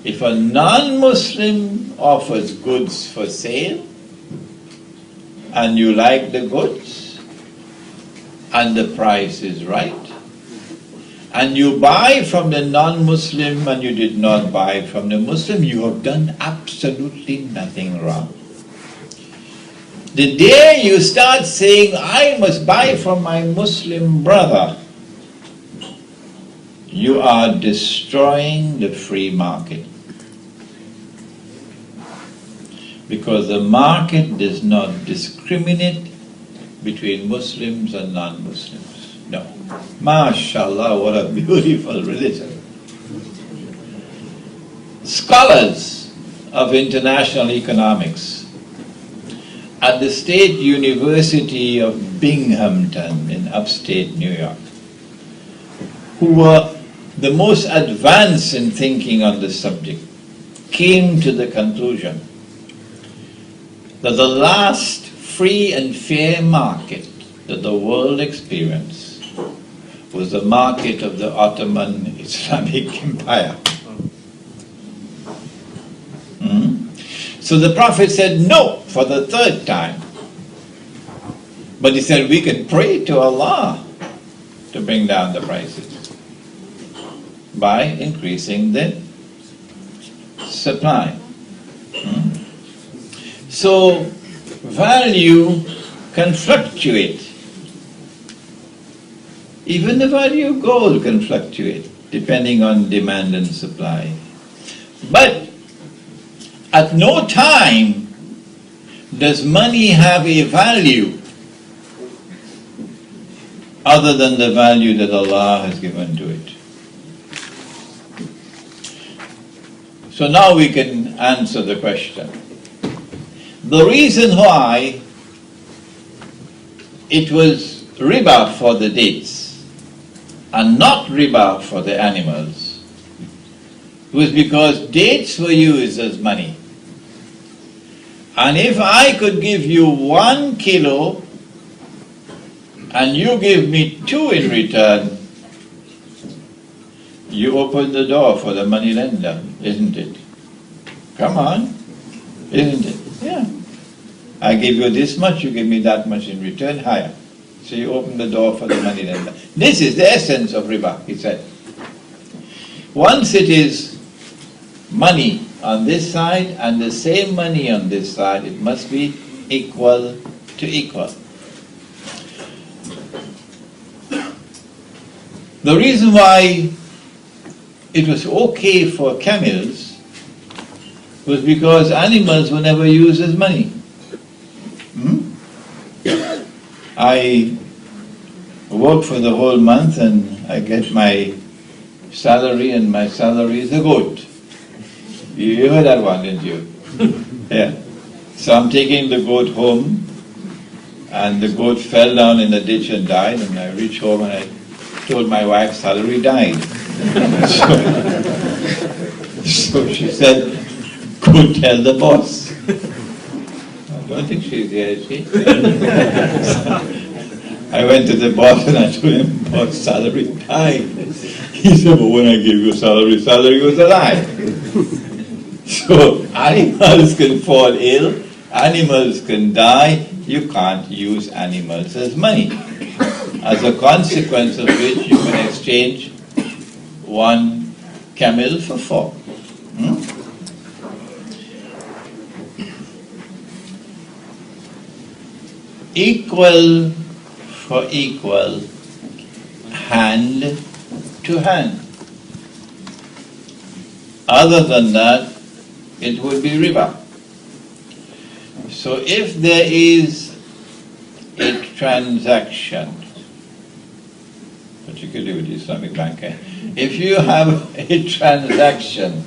If a non-Muslim offers goods for sale, and you like the goods, and the price is right, and you buy from the non-Muslim and you did not buy from the Muslim, you have done absolutely nothing wrong. The day you start saying, I must buy from my Muslim brother, you are destroying the free market. Because the market does not discriminate between Muslims and non-Muslims. No. MashaAllah, what a beautiful religion. Scholars of international economics at the State University of Binghamton in upstate New York, who were the most advanced in thinking on the subject, came to the conclusion that the last free and fair market that the world experienced was the market of the Ottoman Islamic Empire. So the Prophet said no for the third time. But he said we can pray to Allah to bring down the prices by increasing the supply. So value can fluctuate. Even the value of gold can fluctuate depending on demand and supply. But at no time does money have a value other than the value that Allah has given to it. So now we can answer the question. The reason why it was riba for the dates and not riba for the animals was because dates were used as money. And if I could give you 1 kilo and you give me 2 in return, you open the door for the money lender, isn't it? Come on, isn't it? Yeah. I give you this much, you give me that much in return, higher. So you open the door for the money lender. This is the essence of riba, he said. Once it is money on this side and the same money on this side, it must be equal to equal. The reason why it was okay for camels was because animals were never used as money. I work for the whole month and I get my salary, and my salary is a goat. You heard that one, didn't you? Yeah. So I'm taking the goat home, and the goat fell down in the ditch and died, and I reached home and I told my wife salary died. So she said, go tell the boss. I don't think she's here, is she? I went to the boss and I told him, boss, salary died. He said, but when I gave you salary, salary was alive. So animals can fall ill, animals can die, you can't use animals as money. As a consequence of which you can exchange 1 camel for 4. Equal for equal, hand to hand. Other than that, it would be riba. So if there is a transaction, particularly with the Islamic Bank, if you have a transaction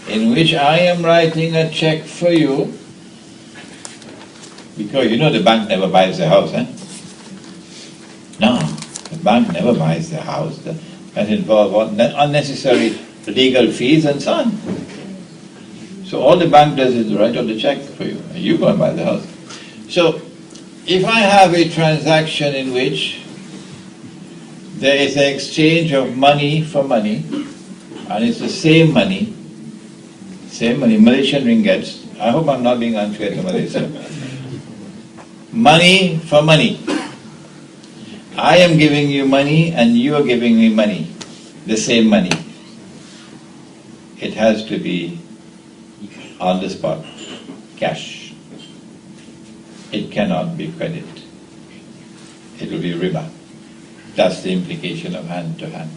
in which I am writing a check for you, because you know the bank never buys the house, eh? No, the bank never buys the house. That involves unnecessary legal fees and so on. So all the bank does is write out the check for you, and you go and buy the house. So if I have a transaction in which there is an exchange of money for money, And it's the same money, Malaysian ringgits. I hope I'm not being unfair to Malaysia. Money for money. I am giving you money and you are giving me money, the same money. It has to be on the spot, cash. It cannot be credit. It will be riba. That's the implication of hand to hand.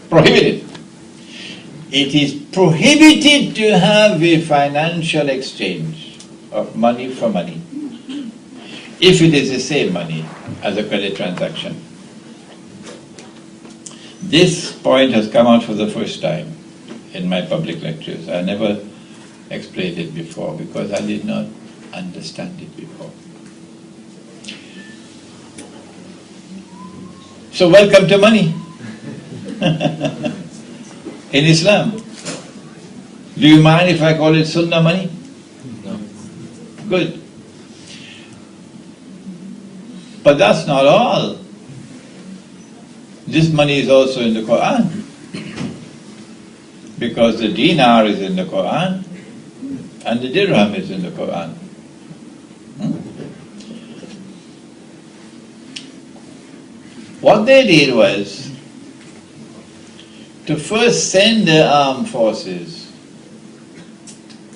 Prohibited. It is prohibited to have a financial exchange of money for money if it is the same money as a credit transaction. This point has come out for the first time in my public lectures. I never explained it before because I did not understand it before. So welcome to money in Islam. Do you mind if I call it Sunnah money? No. Good. But that's not all. This money is also in the Quran. Because the dinar is in the Quran and the dirham is in the Quran. What they did was to first send their armed forces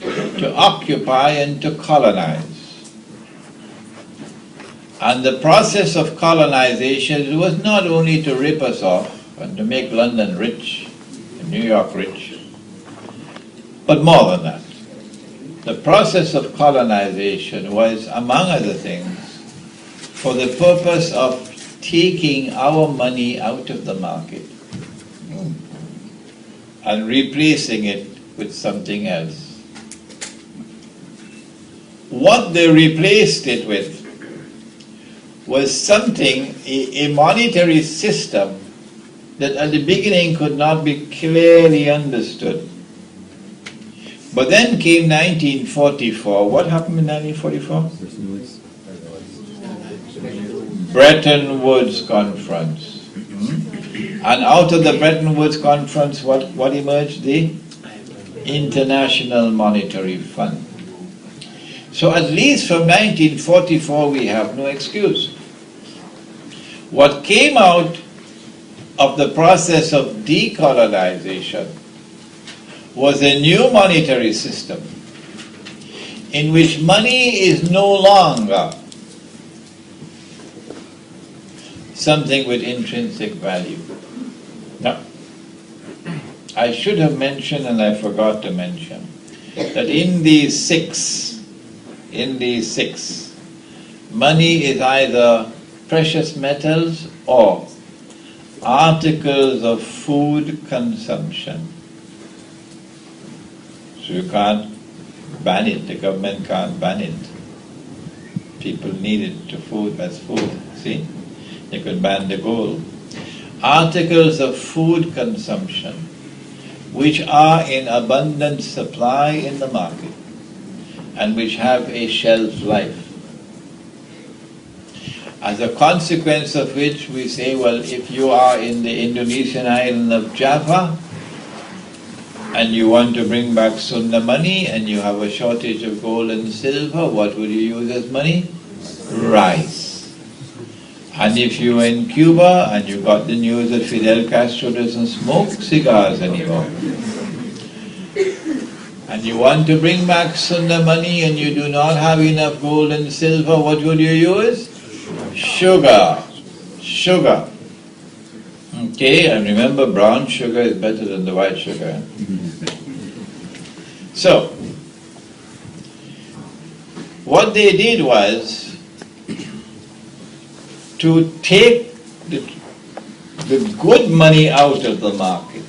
to occupy and to colonize. And the process of colonization was not only to rip us off and to make London rich and New York rich, but more than that. The process of colonization was, among other things, for the purpose of taking our money out of the market and replacing it with something else. What they replaced it with was something, a monetary system that at the beginning could not be clearly understood. But then came 1944. What happened in 1944? Bretton Woods Conference. And out of the Bretton Woods Conference, what emerged? The International Monetary Fund. So at least from 1944 we have no excuse. What came out of the process of decolonization was a new monetary system in which money is no longer something with intrinsic value. Now, I should have mentioned, and I forgot to mention, that in these six, money is either precious metals or articles of food consumption. So you can't ban it, the government can't ban it. People need it to food as food, see? They could ban the gold. Articles of food consumption which are in abundant supply in the market and which have a shelf life. As a consequence of which we say, well, if you are in the Indonesian island of Java and you want to bring back Sunnah money and you have a shortage of gold and silver, what will you use as money? Rice. And if you are in Cuba and you got the news that Fidel Castro doesn't smoke cigars anymore, and you want to bring back Sunnah money and you do not have enough gold and silver, what would you use? Sugar. Sugar. Okay, and remember, brown sugar is better than the white sugar. So, what they did was to take the good money out of the market.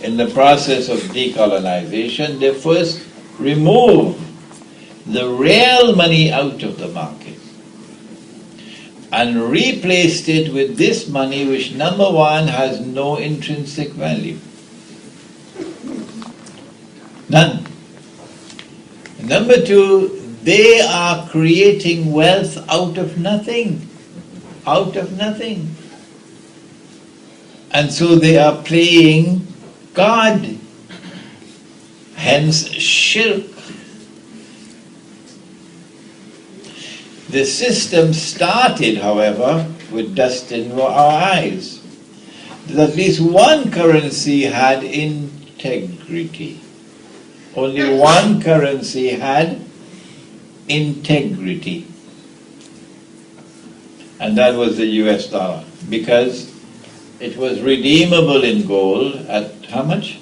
In the process of decolonization, they first removed the real money out of the market and replaced it with this money which, number one, has no intrinsic value. None. Number two, they are creating wealth out of nothing. Out of nothing. And so they are playing God, hence shirk. The system started, however, with dust in our eyes. That at least one currency had integrity. Only one currency had integrity. And that was the US dollar, because it was redeemable in gold at how much?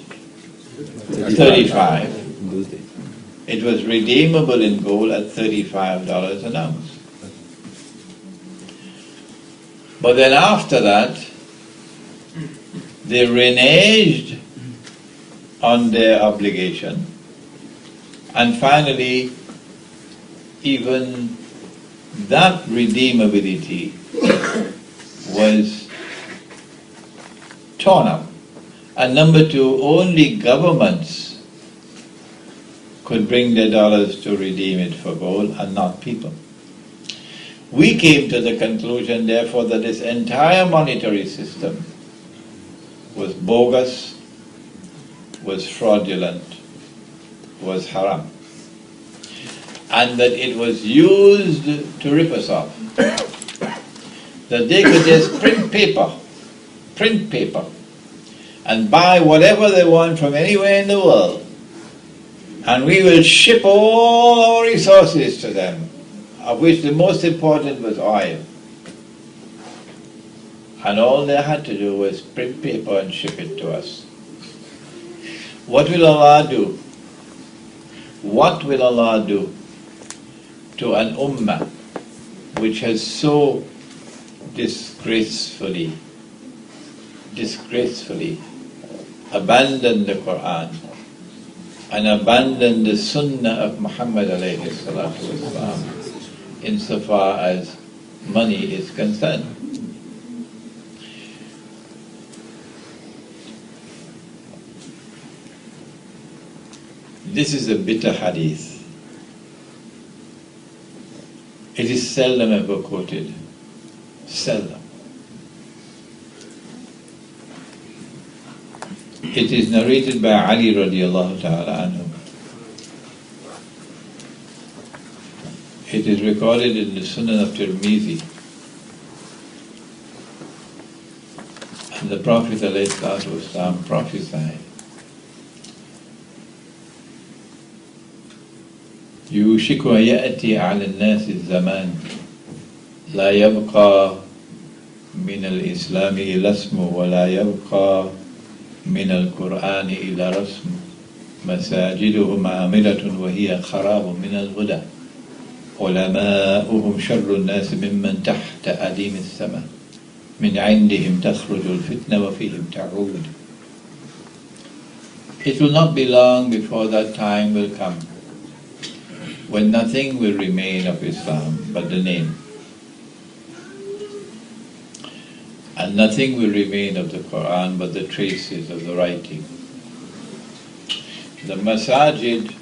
35. It was redeemable in gold at $35 an ounce. But then after that, they reneged on their obligation, and finally even that redeemability was torn up. And number two, only governments could bring their dollars to redeem it for gold and not people. We came to the conclusion, therefore, that this entire monetary system was bogus, was fraudulent, was haram, and that it was used to rip us off. That they could just print paper, and buy whatever they want from anywhere in the world, and we will ship all our resources to them, of which the most important was oil. And all they had to do was print paper and ship it to us. What will Allah do? What will Allah do to an ummah which has so disgracefully abandoned the Quran and abandoned the Sunnah of Muhammad alayhi salatu wasalam insofar as money is concerned? This is a bitter hadith. It is seldom ever quoted. Seldom. It is narrated by Ali radiallahu ta'ala anhu. It is recorded in the Sunan of Tirmizi. And the Prophet alayhi salatu wasalam prophesied, يوشك أن يأتي على الناس الزمان لا يبقى من الإسلام إلا اسمه ولا يبقى من القرآن إلا رسم مساجدهم عاملة وهي خراب من الهدى علماؤهم شر الناس ممن تحت أديم السماء من عندهم تخرج الفتنة وفيهم تعود. It will not be long before that time will come when nothing will remain of Islam but the name, and nothing will remain of the Quran but the traces of the writing. The masajid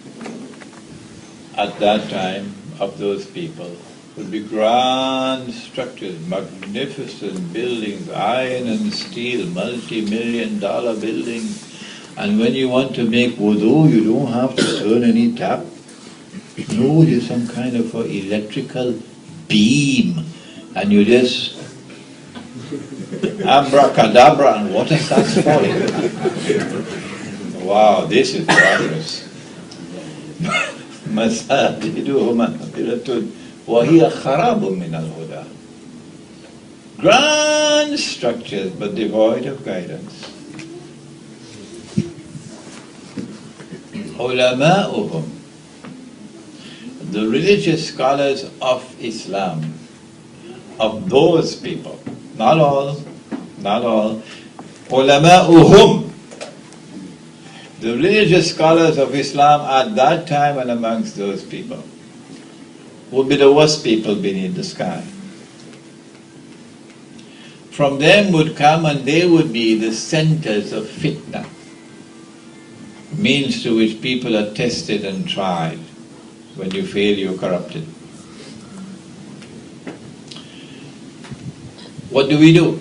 at that time of those people would be grand structures, magnificent buildings, iron and steel, multi-million-dollar buildings, and when you want to make wudu, you don't have to turn any tap. No, there's some kind of electrical beam, and you just abracadabra and water starts falling. Wow, this is marvelous. مساجدهم مغفرة وهي خراب من الهدى. Grand structures but devoid of guidance. علماؤهم, the religious scholars of Islam, of those people, not all, ulama'uhum, the religious scholars of Islam at that time and amongst those people, would be the worst people beneath the sky. From them would come, and they would be the centers of fitna, means to which people are tested and tried. When you fail, you're corrupted. What do we do?